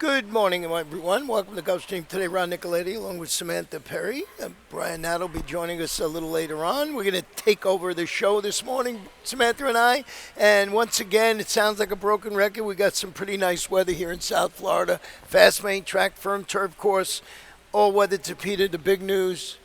Good morning, everyone. Welcome to Gulfstream today. Ron Nicoletti, along with Samantha Perry. Brian Natt will be joining us a little later on. We're going to take over the show this morning, Samantha and I. And once again, it sounds like a broken record. We got some pretty nice weather here in South Florida. Fast main track, firm turf course, all weather Tapeta. The big news.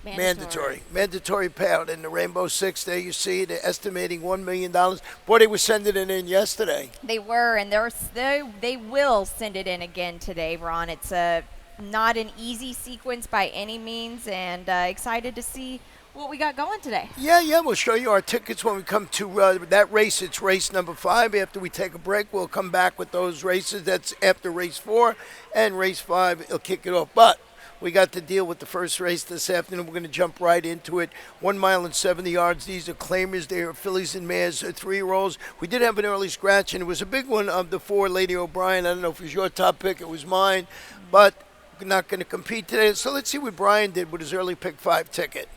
Mandatory payout in the Rainbow Six. There you see it, estimating $1 million. Boy, they were sending it in yesterday. They were, and they will send it in again today, Ron. It's not an easy sequence by any means, and excited to see what we got going today. Yeah, we'll show you our tickets when we come to that race. It's race number 5. After we take a break, we'll come back with those races. That's after race 4, and race 5, it'll kick it off. But we got to deal with the first race this afternoon. We're going to jump right into it. 1 mile and 70 yards. These are claimers. They are fillies and mares, 3-year-olds. We did have an early scratch, and it was a big one of the 4, Lady O'Brien. I don't know if it was your top pick. It was mine. But we're not going to compete today. So let's see what Brian did with his early pick 5 ticket.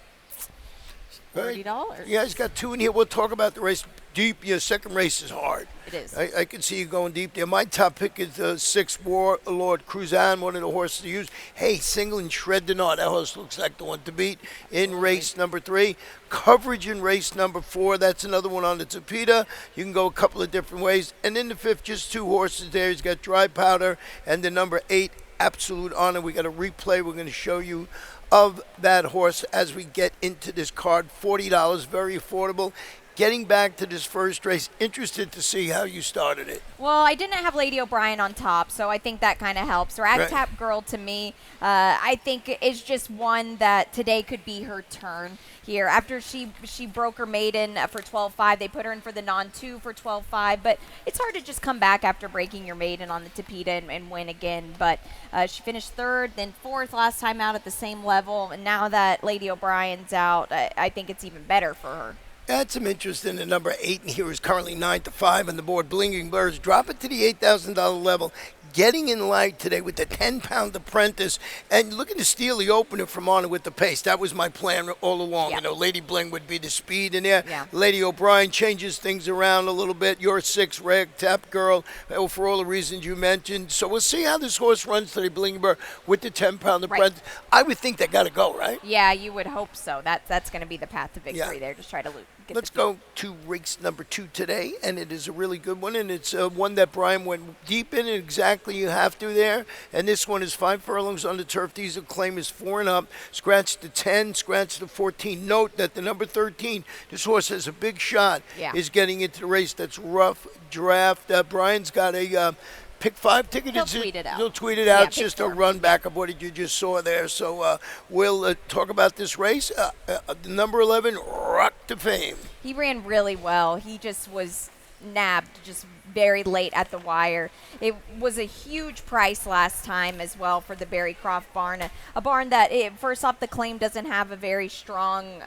$30. Yeah, he's got 2 in here. We'll talk about the race deep. Your second race is hard. It is. I can see you going deep there. My top pick is 6 Warlord Cruzan, one of the horses to use. Hey, single and shred the knot. That horse looks like the one to beat in race number 3. Coverage in race number 4. That's another one on the Tapeta. You can go a couple of different ways. And in the 5th, just 2 horses there. He's got Dry Powder and the number 8, Absolute Honor. We got a replay. We're going to show you of that horse as we get into this card. $40, very affordable. Getting back to this first race, interested to see how you started it. Well, I didn't have Lady O'Brien on top, so I think that kind of helps. Ragtap Girl, to me, I think is just one that today could be her turn here. After she broke her maiden for 12.5, they put her in for the non-2 for 12.5, but it's hard to just come back after breaking your maiden on the Tapeta and win again. But she finished 3rd, then 4th last time out at the same level, and now that Lady O'Brien's out, I think it's even better for her. Had some interest in the number 8 in here, is currently 9-5 on the board. Blinking Birds, drop it to the $8,000 level. Getting in light today with the 10-pound apprentice, and looking to steal the opener from Honor with the pace. That was my plan all along. Yeah. You know, Lady Bling would be the speed in there. Yeah. Lady O'Brien changes things around a little bit. Your 6 Ragtap Girl, for all the reasons you mentioned. So we'll see how this horse runs today, Blinking Bird, with the 10-pound apprentice. I would think they got to go, right? Yeah, you would hope so. That's going to be the path to victory there. Just try to get Let's go to race number 2 today, and it is a really good one, and it's one that Brian went deep in, and exactly you have to there. And this one is 5 furlongs on the turf. These claim is 4 and up. Scratch the 10, scratch the 14. Note that the number 13, this horse has a big shot, is getting into the race. That's Rough Draft. Brian's got a pick 5 ticket. He'll tweet it out. He'll tweet it out. Yeah, It's just a form. run back of what you just saw there. So we'll talk about this race. The number 11, Rock to Fame. He ran really well. He just was nabbed just very late at the wire. It was a huge price last time as well for the Barry Croft barn. A barn that, first off, the claim doesn't have a very strong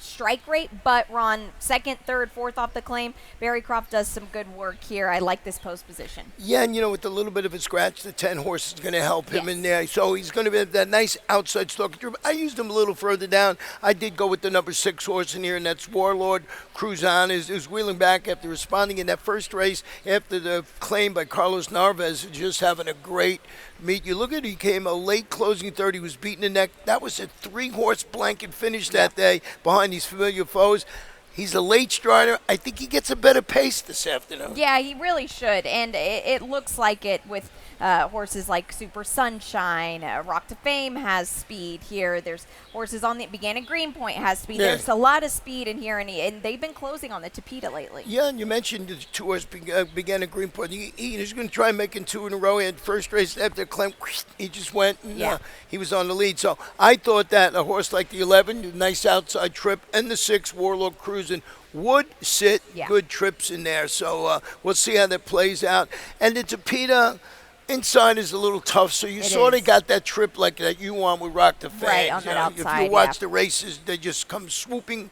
strike rate, but Ron, 2nd, 3rd, 4th off the claim. Barry Croft does some good work here. I like this post position. Yeah, and with a little bit of a scratch, the 10 horse is going to help him in there. So he's going to be that nice outside stalk. I used him a little further down. I did go with the number 6 horse in here, and that's Warlord Cruzan. Is wheeling back after responding in that first race after the claim by Carlos Narvaez, just having a great meet. You look at it, he came a late closing third. He was beating the neck. That was a 3-horse blanket finish that day behind these familiar foes. He's a late strider. I think he gets a better pace this afternoon. Yeah, he really should. And it looks like it with horses like Super Sunshine. Rock to Fame has speed here. There's horses on the Began Greenpoint has speed. Yeah. There's a lot of speed in here, and they've been closing on the Tapeta lately. Yeah, and you mentioned the 2 horses began at Greenpoint. He's going to try making 2 in a row. He had first race after Clem. He just went, and he was on the lead. So I thought that a horse like the 11, the nice outside trip, and the 6, Warlord Cruising, would sit good trips in there. So we'll see how that plays out. And the Tapeta inside is a little tough, so you sort of got that trip like that you want with Rock the Fame. Right, on that outside, if you watch the races, they just come swooping.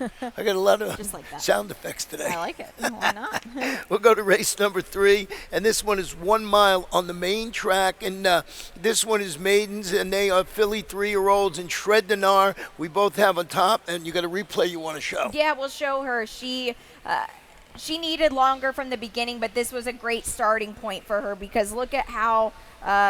I got a lot of like sound effects today. I like it. Why not? We'll go to race number 3, and this one is 1 mile on the main track, and this one is maidens, and they are filly 3-year-olds, and Shred the Gnar we both have on top, and you got a replay you want to show. Yeah, we'll show her. She needed longer from the beginning, but this was a great starting point for her because look at how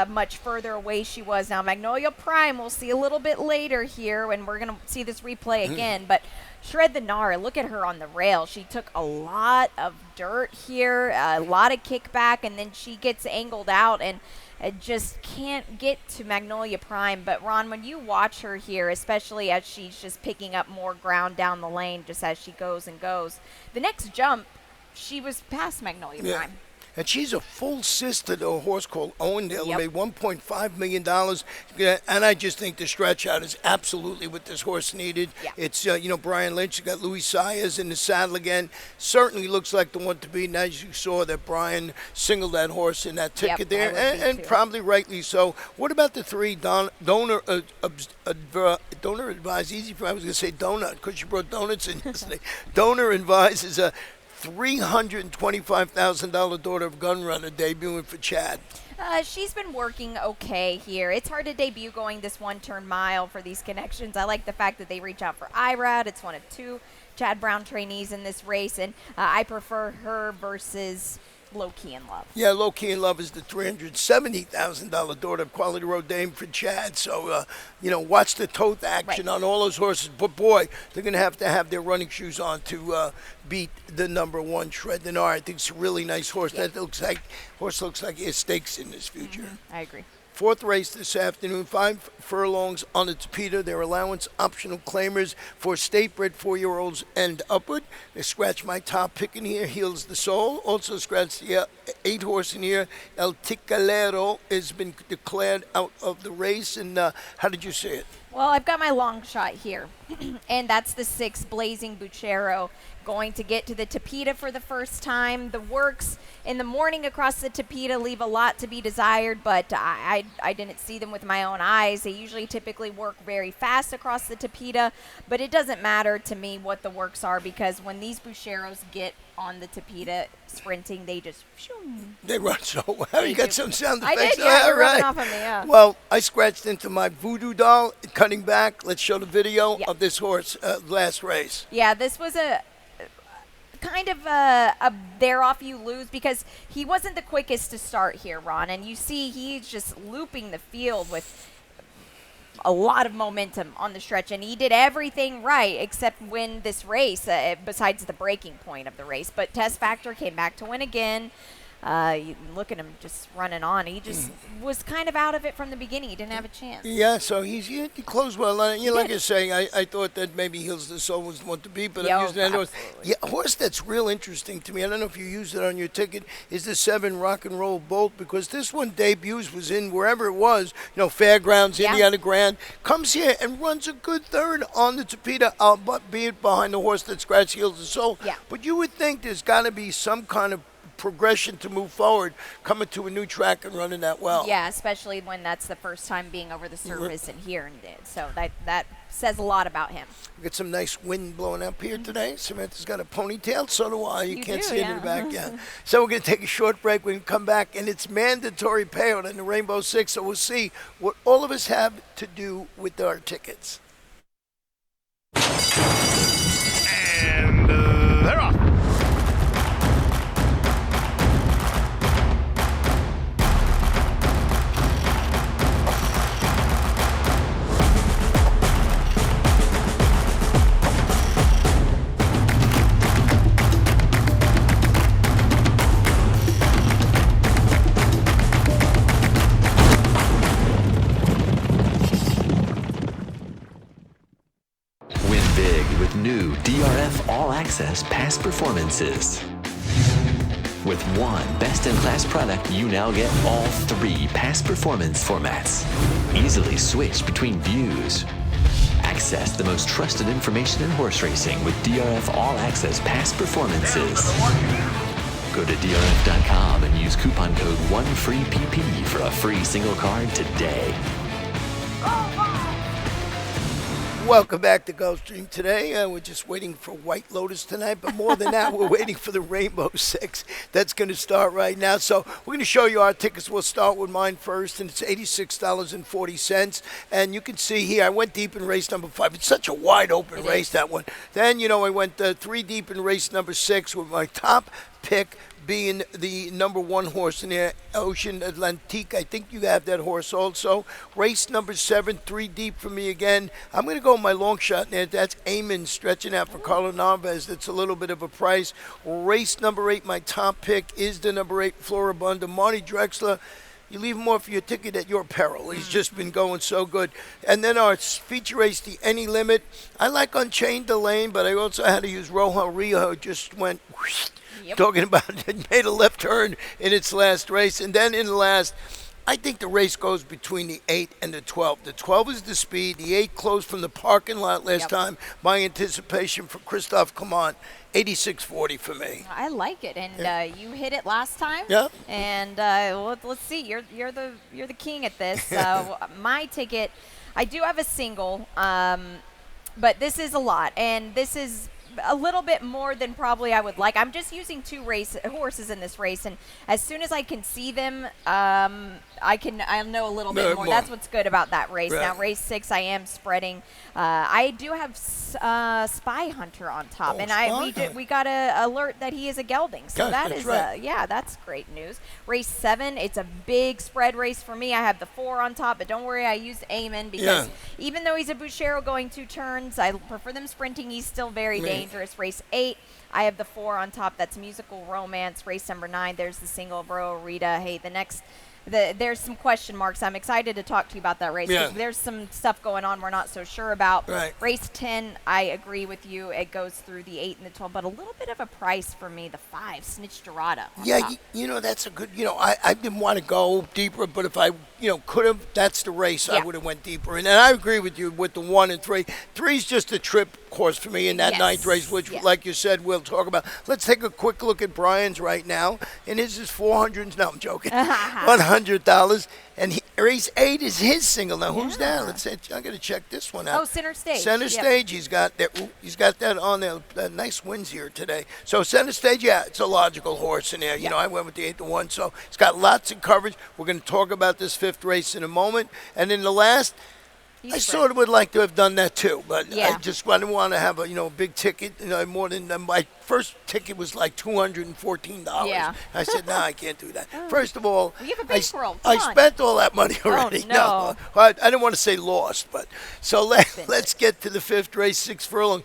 much further away she was. Now, Magnolia Prime, we'll see a little bit later here, and we're going to see this replay again, but Shred the Gnar, look at her on the rail. She took a lot of dirt here, a lot of kickback, and then she gets angled out and just can't get to Magnolia Prime. But, Ron, when you watch her here, especially as she's just picking up more ground down the lane just as she goes and goes, the next jump, she was past Magnolia Prime. And she's a full sister to a horse called Owendale who Yep. made $1.5 million. And I just think the stretch out is absolutely what this horse needed. Yeah. It's, Brian Lynch, you got Louis Saez in the saddle again. Certainly looks like the one to beat. And as you saw that Brian singled that horse in that ticket there, and probably rightly so. What about the 3 donor advised? Easy for me. I was going to say donut because you brought donuts in yesterday. Donor advised is a $325,000 daughter of Gunrunner debuting for Chad. She's been working okay here. It's hard to debut going this 1-turn mile for these connections. I like the fact that they reach out for IRAD. It's one of 2 Chad Brown trainees in this race, and I prefer her versus Low Key in Love. Yeah, Low Key in Love is the $370,000 daughter of Quality Road Dame for Chad. So, watch the tote action on all those horses. But, boy, they're going to have their running shoes on to beat the number 1, Shred the Gnar. I think it's a really nice horse. That looks like he has stakes in his future. I agree. 4th race this afternoon, 5 furlongs on the Tapeta. Their allowance optional claimers for state-bred 4-year-olds and upward. They scratch my top pick in here, Heals the Soul. Also scratch the 8 horse in here, El Ticalero, has been declared out of the race. And how did you see it? Well, I've got my long shot here, and that's the 6, Blazing Buchero, going to get to the Tapeta for the first time. The works in the morning across the Tapeta leave a lot to be desired, but I didn't see them with my own eyes. They usually typically work very fast across the Tapeta, but it doesn't matter to me what the works are because when these Bucheros get on the Tapeta sprinting, they just They run so well. You got some sound effects. I did, yeah. All right. Off of me, yeah. Well, I scratched into my voodoo doll, cutting back. Let's show the video of this horse last race. Yeah, this was a kind of a there off you lose because he wasn't the quickest to start here, Ron. And you see he's just looping the field with a lot of momentum on the stretch, and he did everything right except win this race besides the breaking point of the race. But Test Factor came back to win again. You look at him just running on. He just was kind of out of it from the beginning. He didn't have a chance. Yeah, so he closed well. Like I say, I thought that maybe Heals the Soul was the one to beat, but I'm using that horse. Yeah, a horse that's real interesting to me, I don't know if you used it on your ticket, is the 7 Rock and Roll Bolt, because this one debuts, was in wherever it was, Fairgrounds, Indiana Grand, comes here and runs a good third on the Tapeta, be it behind the horse that scratched Heals the Soul. Yeah. But you would think there's got to be some kind of progression to move forward, coming to a new track and running that well. Yeah, especially when that's the first time being over the surface and here and it. So that says a lot about him. We got some nice wind blowing up here today. Samantha's got a ponytail, so do I. You can't see it in the back yet. So we're going to take a short break. We can come back, and it's mandatory payout in the Rainbow Six, so we'll see what all of us have to do with our tickets. And they're off. New DRF All Access Past Performances. With one best-in-class product, you now get all 3 past performance formats. Easily switch between views. Access the most trusted information in horse racing with DRF All Access Past Performances. Go to DRF.com and use coupon code 1FREEPP for a free single card today. Welcome back to Gulfstream today. We're just waiting for White Lotus tonight, but more than that, we're waiting for the Rainbow Six. That's going to start right now. So we're going to show you our tickets. We'll start with mine first, and it's $86.40. And you can see here, I went deep in race number 5. It's such a wide open race, that one. Then, I went 3 deep in race number 6 with my top pick being the number 1 horse in there, Ocean Atlantique. I think you have that horse also. Race number 7, 3 deep for me again. I'm going to go with my long shot in there. That's Amen stretching out for Carlo Narvaez. That's a little bit of a price. Race number 8, my top pick is the number 8, Floribunda. Marty Drexler, you leave him off your ticket at your peril. He's just been going so good. And then our feature race, the Any Limit. I like Unchained the Lane, but I also had to use Rojo Rio. Just went whoosh. Yep. Talking about it made a left turn in its last race. And then in the last, I think the race goes between the 8 and the 12. The 12 is the speed. The 8 closed from the parking lot last time. My anticipation for Christophe Clement, 86.40 for me. I like it, and you hit it last time. Yeah. And let's see, you're the king at this. My ticket, I do have a single, but this is a lot, and this is a little bit more than probably I would like. I'm just using 2 horses in this race, and as soon as I can see them, I know a little bit more. That's what's good about that race. Right. Now, race 6, I am spreading. I do have Spy Hunter on top, and we got a alert that he is a gelding, so that's that's great news. Race 7, it's a big spread race for me. I have the 4 on top, but don't worry, I used Amen because even though he's a Bouchero going 2 turns, I prefer them sprinting. He's still very dangerous. Race 8, I have the 4 on top. That's Musical Romance. Race number 9, there's the single of Ro Rita. Hey, there's some question marks. I'm excited to talk to you about that race. Yeah. There's some stuff going on we're not so sure about. Right. Race 10, I agree with you. It goes through the 8 and the 12, but a little bit of a price for me, the 5, Snitch Dorada. Yeah, that's a good, I didn't want to go deeper, but if I, could have, that's the race I would have went deeper. And I agree with you with the 1 and 3. 3's just a trip course for me in that 9th race, which, like you said, we'll talk about. Let's take a quick look at Brian's right now. And his is $400. No, I'm joking. $100. And race 8 is his single. Now, who's that? Let's say I got to check this one out. Oh, Center Stage. Center Stage. He's got that. He's got that on there. Nice wins here today. So Center Stage, it's a logical horse in there. I went with the 8-1. So it's got lots of coverage. We're going to talk about this 5th race in a moment. And in the last, I sort of would like to have done that too, but I didn't want to have a big ticket. More than my first ticket was like $214. Yeah. I said, no, I can't do that. First of all, you have a big world. I spent all that money already. Oh, no. I didn't want to say lost, but so let's get to the 5th race, 6 furlongs.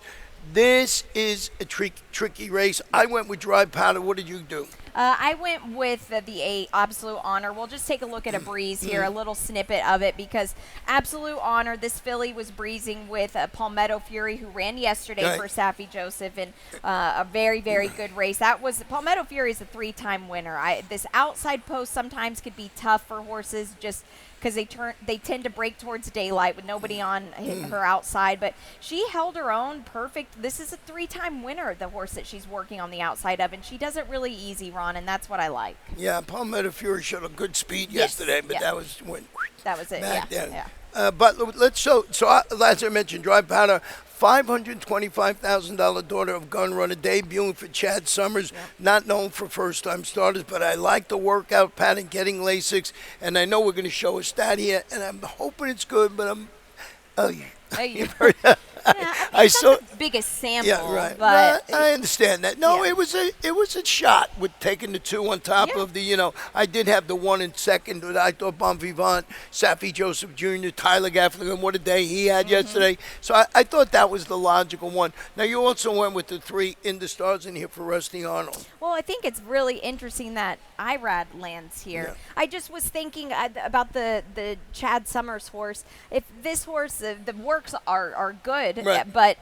This is a tricky race. I went with Dry Powder. What did you do? I went with the 8, Absolute Honor. We'll just take a look at a breeze here, a little snippet of it, because Absolute Honor, this filly was breezing with Palmetto Fury, who ran yesterday for Safi Joseph, and a very, very good race. Palmetto Fury is a 3-time winner. This outside post sometimes could be tough for horses just because they tend to break towards daylight with nobody on her outside, but she held her own perfect. This is a 3-time winner, the horse that she's working on the outside of, and she does it really easy, Ron, and that's what I like. Yeah, Palmetto Fury showed a good speed yesterday, but that was when that was it. Yeah. But let's so as I mentioned, Dry Powder, $525,000 daughter of Gun Runner, debuting for Chad Summers, not known for first-time starters, but I like the workout pattern, getting Lasix, and I know we're going to show a stat here, and I'm hoping it's good, but I saw the biggest sample. Yeah, right. But I understand that. No, it was a shot with taking the 2 on top of the. I did have the 1 in second. But I thought Bon Vivant, Safi Joseph Jr., Tyler Gaffney, what a day he had yesterday. So I thought that was the logical one. Now you also went with the 3 in the stars in here for Rusty Arnold. Well, I think it's really interesting that Irad lands here. Yeah. I just was thinking about the Chad Summers horse. If this horse, the works are good, but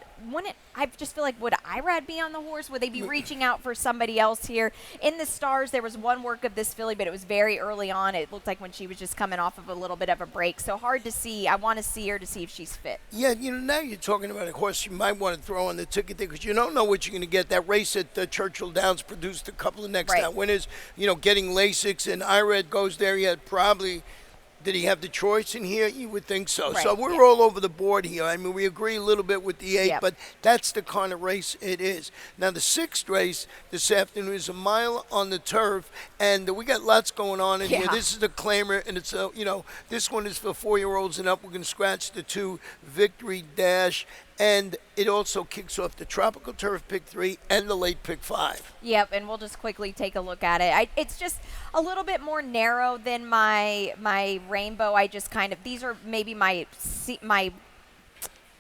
I just feel like, would Irad be on the horse? Would they be reaching out for somebody else here? In the stars, there was one work of this filly, but it was very early on. It looked like when she was just coming off of a little bit of a break. So hard to see. I want to see her to see if she's fit. Yeah, now you're talking about a horse you might want to throw on the ticket there because you don't know what you're going to get. That race at Churchill Downs produced a couple of next out winners, getting Lasix, and Irad goes there. He had probably Did he have the choice in here? You would think so. Right, So we're yeah. all over the board here. I mean, we agree a little bit with the 8, Yep. but that's the kind of race it is. Now, the 6th race this afternoon is a mile on the turf, and we got lots going on in here. Yeah. This is the claimer, and it's this one is for 4-year-olds and up. We're going to scratch the 2 Victory Dash, and it also kicks off the Tropical Turf Pick 3 and the late Pick 5. Yep, and we'll just quickly take a look at it. It's just a little bit more narrow than my rainbow. I just kind of, these are maybe my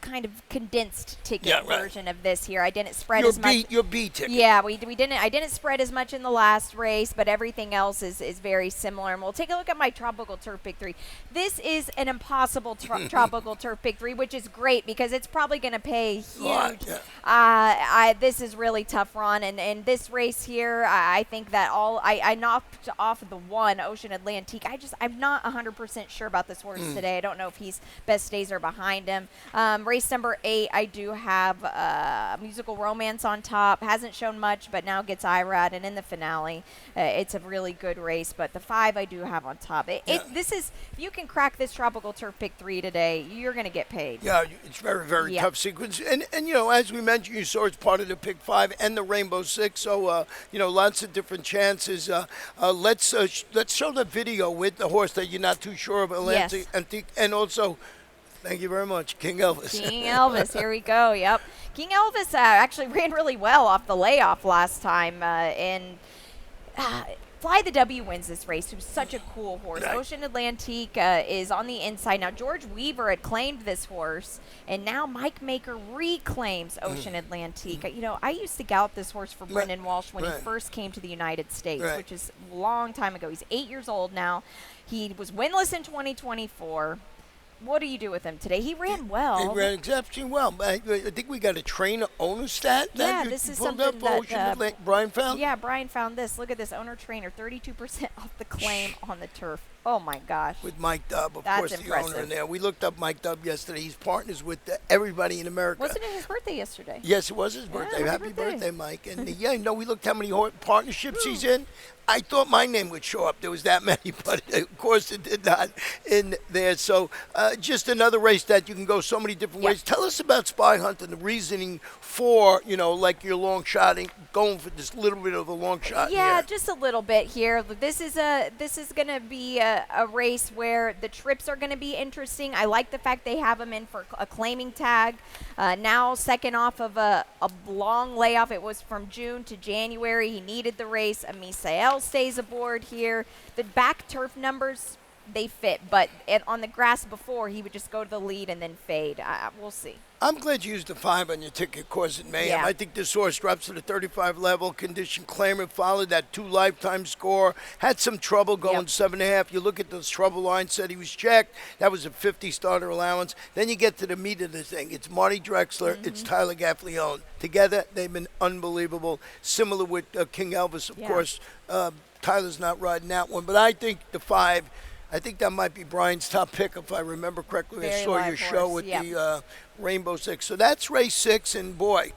kind of condensed ticket version of this here. I didn't spread as much. Your B ticket. Yeah, we didn't. I didn't spread as much in the last race, but everything else is very similar. And we'll take a look at my Tropical Turf Pick 3. This is an impossible Tropical Turf Pick 3, which is great because it's probably going to pay huge. Yeah. This is really tough run, and this race here, I think that I knocked off the 1 Ocean Atlantique. I'm not 100% sure about this horse today. I don't know if he's best days are behind him. Race number 8, I do have Musical Romance on top. Hasn't shown much, but now gets IRAD, and in the finale, it's a really good race. But the 5 I do have on top. This is, if you can crack this Tropical Turf Pick 3 today, you're going to get paid. Yeah, it's very, very tough sequence. And as we mentioned, you saw it's part of the Pick 5 and the Rainbow 6. So, lots of different chances. Let's show the video with the horse that you're not too sure of. Yes. And also, thank you very much, King Elvis. King Elvis, here we go. Yep. King Elvis actually ran really well off the layoff last time. And Fly the W wins this race. It was such a cool horse. Right. Ocean Atlantique is on the inside. Now, George Weaver had claimed this horse, and now Mike Maker reclaims Ocean Atlantique. I used to gallop this horse for Brendan Walsh when he first came to the United States, which is a long time ago. He's 8 years old now. He was winless in 2024. What do you do with him today? He ran well. He ran exceptionally well. I think we got a trainer owner stat. Yeah, that this is pulled something up that Brian found. Yeah, Brian found this. Look at this owner trainer, 32% off the claim on the turf. Oh my gosh. With Mike Dubb, of That's course, impressive. the owner in there. We looked up Mike Dubb yesterday. He's partners with everybody in America. Wasn't it his birthday yesterday? Yes, it was his birthday. Yeah, Happy birthday, Mike. And we looked how many partnerships he's in. I thought my name would show up. There was that many, but of course it did not in there. So just another race that you can go so many different ways. Tell us about Spy Hunt and the reasoning for, like your long shot and going for this little bit of a long shot. Yeah, just a little bit here. This is going to be a race where the trips are going to be interesting. I like the fact they have him in for a claiming tag. Now second off of a long layoff. It was from June to January. He needed the race. Misael stays aboard here. The back turf numbers, they fit, but on the grass before, he would just go to the lead and then fade. We'll see. I'm glad you used the 5 on your ticket, course in Mayhem. Yeah. I think this horse drops to the 35 level. Condition claimant followed that 2 lifetime score. Had some trouble going 7.5. You look at this trouble line, said he was checked. That was a 50 starter allowance. Then you get to the meat of the thing. It's Marty Drexler. It's Tyler Gaffleone. Together, they've been unbelievable. Similar with King Elvis, of course. Tyler's not riding that one. But I think the 5, I think that might be Brian's top pick, if I remember correctly. I saw your show with the Rainbow 6. So that's race 6, and boy,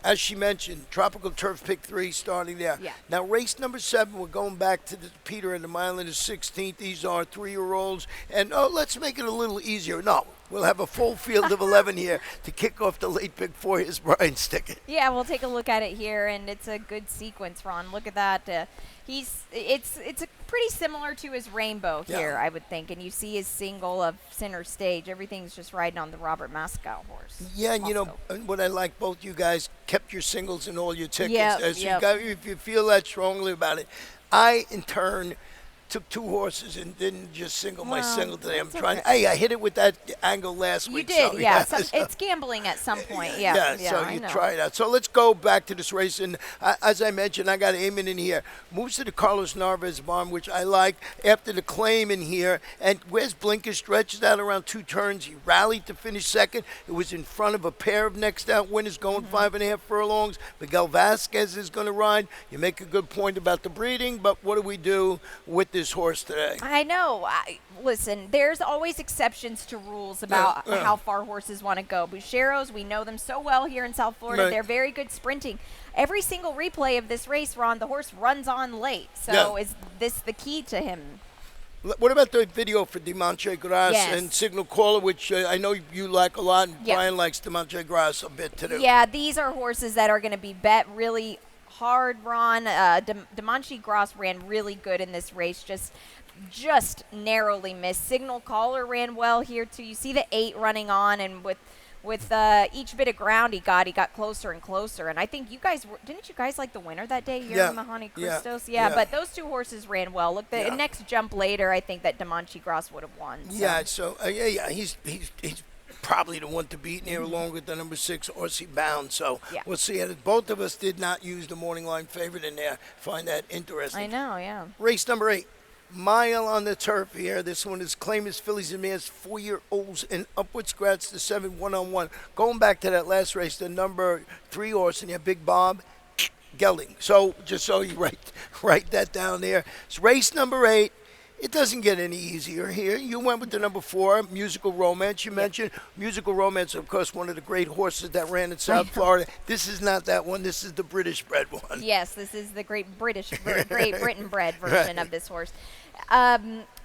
as she mentioned, Tropical Turf Pick 3 starting there. Yeah. Now, race number 7, we're going back to the Peter and the Mile and the 16th. These are 3-year-olds. And, let's make it a little easier. No, we'll have a full field of 11 here to kick off the late Pick 4. Here's Brian's ticket. Yeah, we'll take a look at it here, and it's a good sequence, Ron. Look at that. It's a pretty similar to his Rainbow here, I would think. And you see his single of Center Stage. Everything's just riding on the Robert Mascow horse. Yeah, and what I like, both you guys kept your singles and all your tickets. Yep. If you feel that strongly about it. I, in turn, took 2 horses and didn't just single my single today. I'm trying. Okay. Hey, I hit it with that angle last week. You did, so, yeah. so, It's gambling at some point, yeah. So I you know. try it out. So let's go back to this race. And as I mentioned, I got Eamon in here. Moves to the Carlos Narvaez barn, which I like. After the claim in here. And where's Blinker? Stretches out around 2 turns. He rallied to finish second. It was in front of a pair of next out winners going 5.5 furlongs. Miguel Vasquez is going to ride. You make a good point about the breeding, but what do we do with this horse today? I know. Listen, there's always exceptions to rules about how far horses want to go. Bucheros, we know them so well here in South Florida. Right. They're very good sprinting. Every single replay of this race, Ron, the horse runs on late. So is this the key to him? What about the video for Demontre Grasse Yes. and Signal Caller, which I know you like a lot, and Yep. Brian likes Demontre Grasse a bit too. Yeah, these are horses that are going to be bet really hard, Ron. Demontre Grasse ran really good in this race, just narrowly missed. Signal Caller ran well here too. You see the 8 running on, and with each bit of ground he got closer and closer. And I think didn't you guys like the winner that day here Yeah. in Mahoney Yeah. Christos? Yeah. But those 2 horses ran well. Look, the Yeah. next jump later, I think that Demontre Grasse would have won. So. Yeah, so he's probably the one to beat here, along with the number 6 Orsi Bound. So Yeah. we'll see. And both of us did not use the morning line favorite in there. Find that interesting. I know, yeah. Race number 8. Mile on the turf here. This one is Claimers, Fillies, and Mares, 4-year-olds, and upward scratch the 7 1-on-1. Going back to that last race, the number 3 horse in here, Big Bob Gelding. So just so you write that down there. It's race number 8. It doesn't get any easier here. You went with the number 4, Musical Romance. You mentioned Musical Romance, of course, one of the great horses that ran in South Florida. This is not that one. This is the British bred one. Yes, this is the Great Britain bred version of this horse.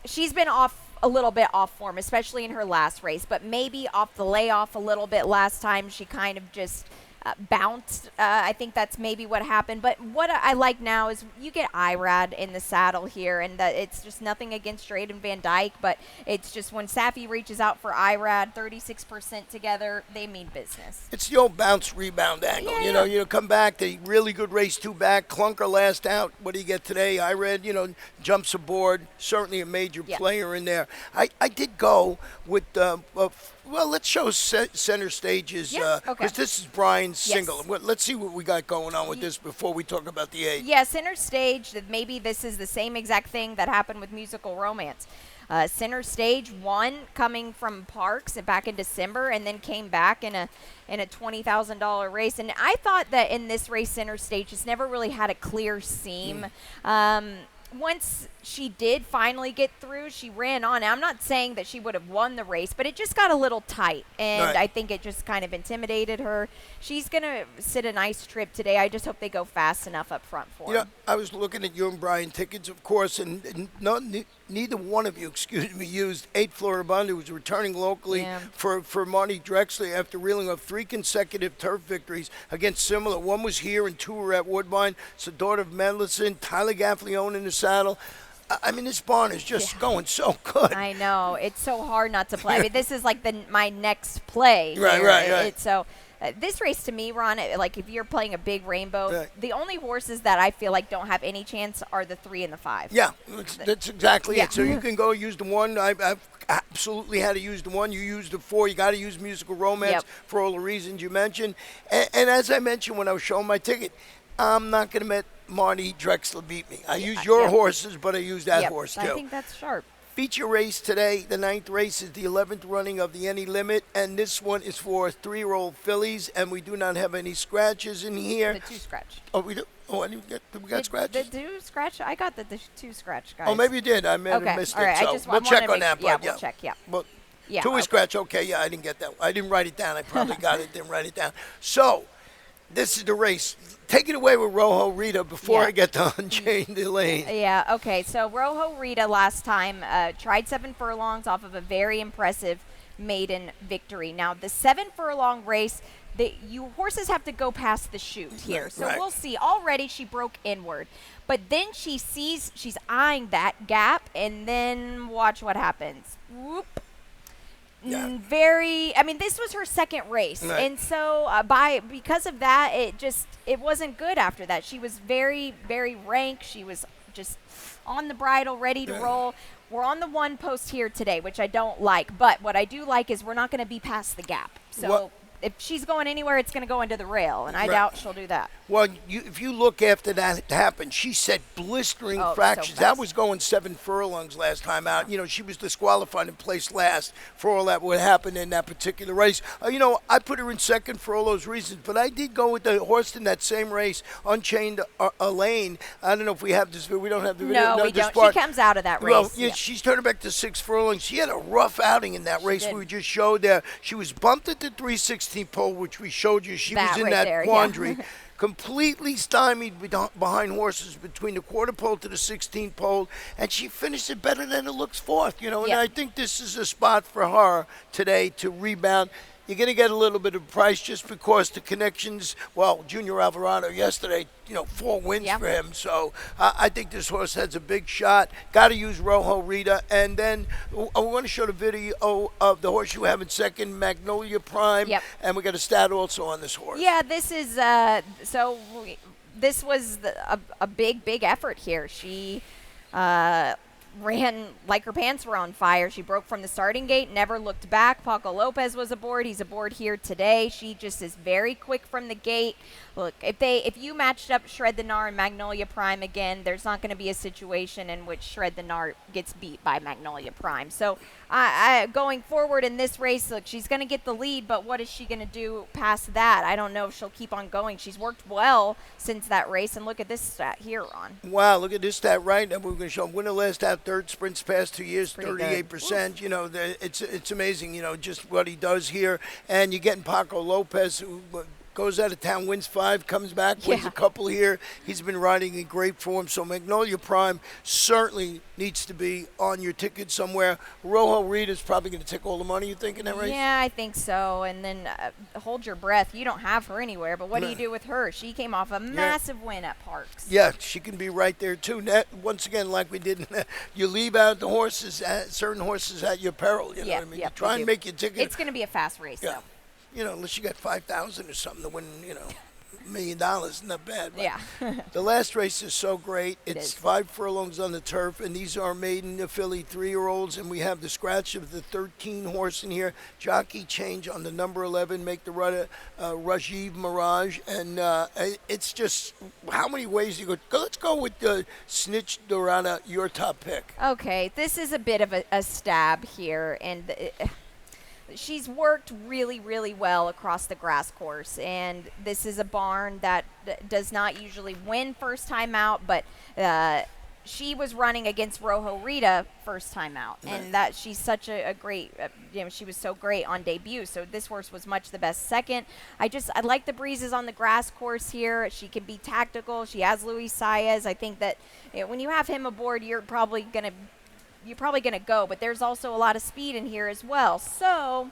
She's been a little bit off form, especially in her last race, but maybe off the layoff a little bit last time. She kind of just bounced. I think that's maybe what happened. But what I like now is you get Irad in the saddle here, and that it's just nothing against Drayden Van Dyke, but it's just when Safi reaches out for Irad, 36% together, they mean business. It's the old bounce rebound angle. Yeah. You know, come back, the really good race 2 back, clunker last out. What do you get today? Irad, jumps aboard, certainly a major player in there. I did go with well, let's show center stages because this is Brian's single. Let's see what we got going on with this before we talk about the 8. Yeah, center stage. Maybe this is the same exact thing that happened with Musical Romance. Center stage won coming from Parks back in December, and then came back in a $20,000 race. And I thought that in this race, center stage just never really had a clear seam. Once she did finally get through, she ran on. Now, I'm not saying that she would have won the race, but it just got a little tight, and I think it just kind of intimidated her. She's going to sit a nice trip today. I just hope they go fast enough up front for her. I was looking at you and Brian tickets, of course, and neither one of you, used 8 Florida Bond, who was returning locally for Marty Drexler after reeling off 3 consecutive turf victories against similar. 1 was here and 2 were at Woodbine. It's the daughter of Mendelssohn, Tyler Gaffleone in the saddle. I mean, this barn is just going so good. I know. It's so hard not to play. I mean, this is like my next play. Right. So this race to me, Ron, like if you're playing a big rainbow, the only horses that I feel like don't have any chance are the 3 and the 5. Yeah, that's exactly it. So you can go use the 1. I've absolutely had to use the 1. You use the 4. You got to use Musical Romance for all the reasons you mentioned. And as I mentioned when I was showing my ticket, I'm not going to let Marty Drexler beat me. I used your horses, but I used that horse too. I think that's sharp. Feature race today, the 9th race is the 11th running of the Any Limit, and this one is for 3-year-old fillies, and we do not have any scratches in here. The 2 scratch. Oh, we do? Oh, did we got scratches? The 2 scratch? I got the 2 scratch, guys. Oh, maybe you did. I may have missed all right. it. So we'll check on that. Yeah, But we'll check, Well, yeah. 2 is scratch. Okay, I didn't get that. I didn't write it down. I probably got it, didn't write it down. So, this is the race. Take it away with Rojo Rita before I get to Unchain the Lane. Yeah, okay. So Rojo Rita last time tried 7 furlongs off of a very impressive maiden victory. Now, the 7 furlong race, horses have to go past the chute here. So we'll see. Already she broke inward. But then she's eyeing that gap, and then watch what happens. Whoop. Yeah. This was her second race, and so because of that, it wasn't good after that. She was very, very rank. She was just on the bridle, ready to roll. We're on the 1 post here today, which I don't like, but what I do like is we're not going to be past the gap. So if she's going anywhere, it's going to go into the rail, and I doubt she'll do that. Well, if you look after that happened, she said blistering fractures. So that was going 7 furlongs last time out. She was disqualified and placed last for all that what happened in that particular race. I put her in second for all those reasons, but I did go with the horse in that same race, Unchained Elaine. I don't know if we have this. We don't have the video. No, we don't. She comes out of that race. Well, she's turning back to 6 furlongs. She had a rough outing in that race we just showed there. She was bumped at the 316 pole, which we showed you. She was in that quandary. completely stymied behind horses between the quarter pole to the 16th pole, and she finished it better than it looks fourth, And I think this is a spot for her today to rebound. You're going to get a little bit of price just because the connections, Junior Alvarado yesterday, 4 wins for him. So I think this horse has a big shot. Got to use Rojo Rita. And then I want to show the video of the horse you have in second, Magnolia Prime. Yep. And we got a stat also on this horse. Yeah, this is, this was a big effort here. She ran like her pants were on fire. She broke from the starting gate, never looked back. Paco Lopez was aboard. He's aboard here today. She just is very quick from the gate. Look, if you matched up Shred the Gnar and Magnolia Prime again, there's not going to be a situation in which Shred the Gnar gets beat by Magnolia Prime. So going forward in this race, look, she's going to get the lead, but what is she going to do past that? I don't know if she'll keep on going. She's worked well since that race, and look at this stat here, Ron. Wow, look at this stat right now. We're going to show winner last out third sprints past 2 years, 38%. It's amazing, just what he does here. And you're getting Paco Lopez, who goes out of town, wins 5, comes back, wins a couple here. He's been riding in great form. So Magnolia Prime certainly needs to be on your ticket somewhere. Rojo Rita's probably going to take all the money, you think, in that race? Yeah, I think so. And then hold your breath. You don't have her anywhere, but what do you do with her? She came off a massive win at Parks. Yeah, she can be right there, too. Once again, like we did, you leave out the horses, certain horses at your peril. You know what I mean? You try and make your ticket. It's going to be a fast race, though. Unless you got 5,000 or something to win, $1 million, not bad. But yeah. The last race is so great. It's 5 furlongs on the turf, and these are maiden filly 3-year-olds, and we have the scratch of the 13 horse in here. Jockey change on the number 11, make the rudder Rajiv Mirage, and it's just how many ways you go. Let's go with the Snitch Dorada, your top pick. Okay, this is a bit of a stab here, and she's worked really, really well across the grass course, and this is a barn that does not usually win first time out, but she was running against Rojo Rita first time out, and that she's such a great, she was so great on debut, so this horse was much the best second. I like the breezes on the grass course here. She can be tactical. She has Luis Saez. I think that when you have him aboard, you're probably going to go, but there's also a lot of speed in here as well. So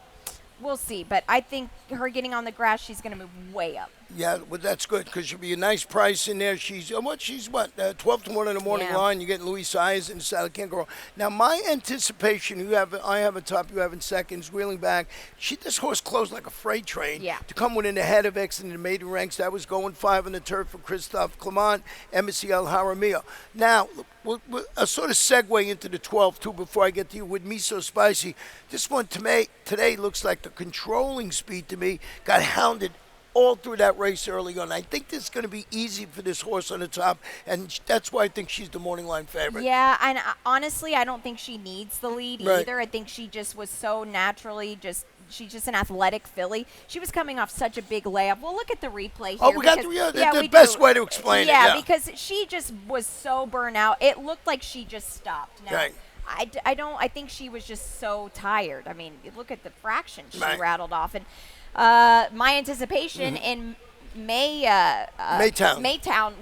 we'll see. But I think her getting on the grass, she's going to move way up. Yeah, well, that's good because she'll be a nice price in there. She's 12 to 1 in the morning line. You're getting Luis Saez in the saddle. Can't go wrong. Now, my anticipation, I have a top, you have in seconds, wheeling back. This horse closed like a freight train. Yeah. To come within the head of X in the maiden ranks, that was going 5 on the turf for Christophe Clement, Embassy El Jaramillo. Now, a sort of segue into the 12, too, before I get to you with Me So Spicy. This one today looks like the controlling speed to me got hounded all through that race early on. I think this is going to be easy for this horse on the top, and that's why I think she's the morning line favorite. Yeah, and honestly, I don't think she needs the lead either. I think she just was so naturally she's just an athletic filly. She was coming off such a big layup. Well, look at the replay here. Oh, we got the best way to explain it. Yeah, because she just was so burnt out. It looked like she just stopped. Now, right. I think she was just so tired. I mean, look at the fraction she rattled off. And my anticipation in Maytown,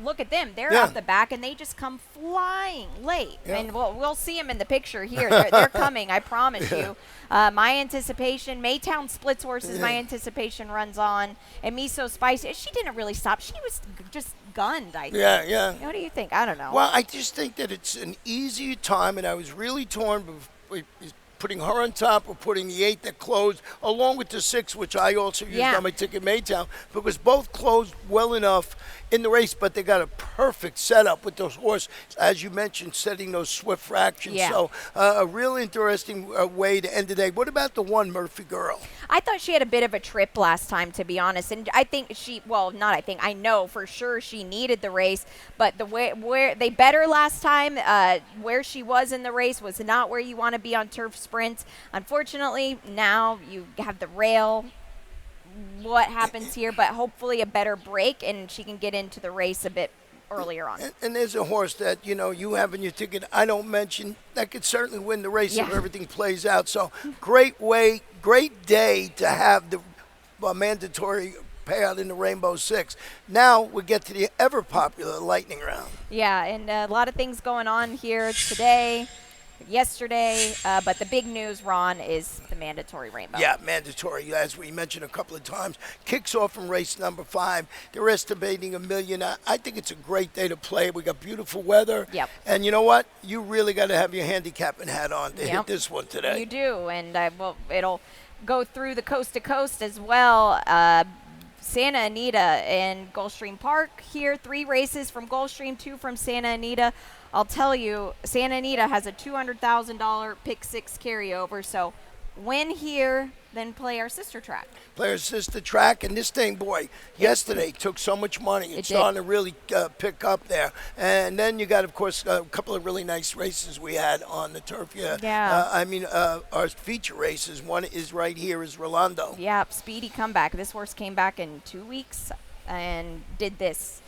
look at them. They're out the back, and they just come flying late. Yeah. And we'll see them in the picture here. They're coming, I promise you. My anticipation, Maytown splits horses. My anticipation runs on. And Me So Spicy, she didn't really stop. She was just gunned, I think. Yeah. What do you think? I don't know. Well, I just think that it's an easier time, and I was really torn putting her on top or putting the 8 that closed, along with the 6, which I also used on my ticket Maytown, because both closed well enough in the race, but they got a perfect setup with those horses, as you mentioned, setting those swift fractions. Yeah. So a real interesting way to end the day. What about the 1, Murphy Girl? I thought she had a bit of a trip last time, to be honest, and I think I know for sure she needed the race, but the way where they bet her last time, where she was in the race was not where you want to be on turf sprints. Unfortunately, now you have the rail. What happens here, but hopefully a better break, and she can get into the race a bit earlier on. And there's a horse that, you have in your ticket, I don't mention, that could certainly win the race if everything plays out. So great day to have the mandatory payout in the Rainbow Six. Now we get to the ever popular lightning round. Yeah, and a lot of things going on here today, yesterday, but the big news, Ron, is the mandatory rainbow. Yeah, mandatory, as we mentioned a couple of times. Kicks off from race number 5. They're estimating $1 million. I think it's a great day to play. We got beautiful weather. Yep. And you know what? You really got to have your handicapping hat on to Yep. hit this one today. You do, and it'll go through the coast to coast as well. Santa Anita and Gulfstream Park here. 3 races from Gulfstream, 2 from Santa Anita. I'll tell you, Santa Anita has a $200,000 pick 6 carryover. So win here, then play our sister track. Play our sister track, and this thing, boy, yesterday took so much money. It's starting to really pick up there. And then you got, of course, a couple of really nice races we had on the turf. Yeah. Our feature races. One is right here is Rolando. Yeah, speedy comeback. This horse came back in 2 weeks and did this.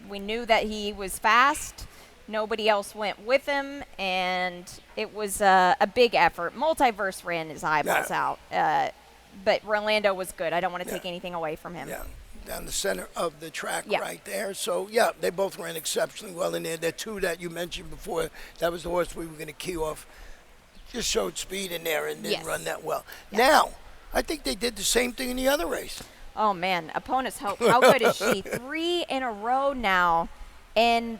We knew that he was fast. Nobody else went with him, and it was a big effort. Multiverse ran his eyeballs out, but Rolando was good. I don't want to take anything away from him. Yeah, down the center of the track Yeah. right there. So, yeah, they both ran exceptionally well in there. The 2 that you mentioned before, that was the horse we were going to key off. Just showed speed in there and didn't run that well. Yeah. Now, I think they did the same thing in the other race. Oh, man. Opponent's Hope. How good is she? 3 in a row now, and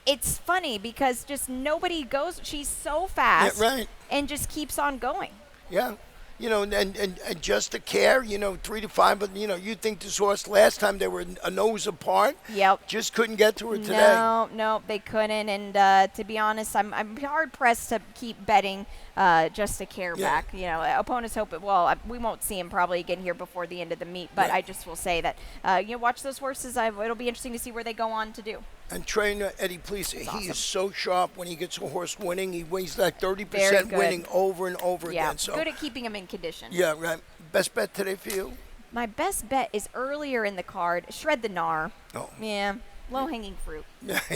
it's funny because just nobody goes. She's so fast, Yeah, right. and just keeps on going. Yeah. And just the care, 3 to 5. But, you think this horse last time they were a nose apart. Yep. Just couldn't get to her today. No, they couldn't. And to be honest, I'm hard pressed to keep betting just to care back. Opponents hope it. Well, we won't see him probably again here before the end of the meet. But I just will say that watch those horses. It'll be interesting to see where they go on to do. And trainer Eddie Please, he awesome. is so sharp when he gets a horse winning. He weighs like 30% Very good. winning over and over Yeah, again. So good at keeping him in condition. yeah, right. Best bet today for you? My best bet is earlier in the card. Shred the gnar. Oh. Yeah, low-hanging fruit.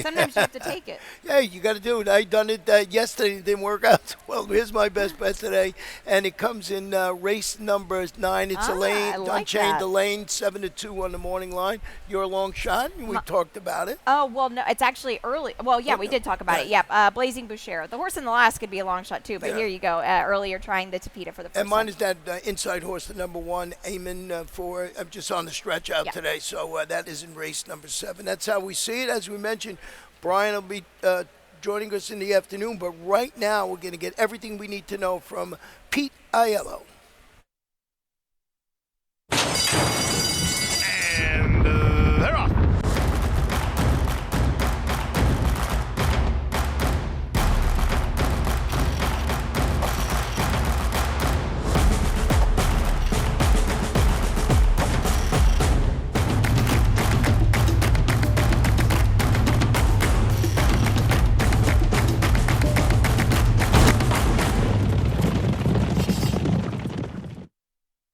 Sometimes you have to take it. Yeah, you got to do it. I done it yesterday. It didn't work out. Well, here's my best bet today, and it comes in race number 9. It's a lane, I like Unchained that. the lane, 7-2 on the morning line. You're a long shot, and we talked about it. Oh, well, no, it's actually early. Well, yeah, we did talk about it. Yep, Blazing Boucher. The horse in the last could be a long shot, too, but here you go. Earlier trying the Tapita for the first And mine time. is that inside horse, the number 1, Amen for. I'm just on the stretch out today, so that is in race number 7. That's how we see it. As we mentioned, Brian will be joining us in the afternoon, but right now we're going to get everything we need to know from Pete Aiello.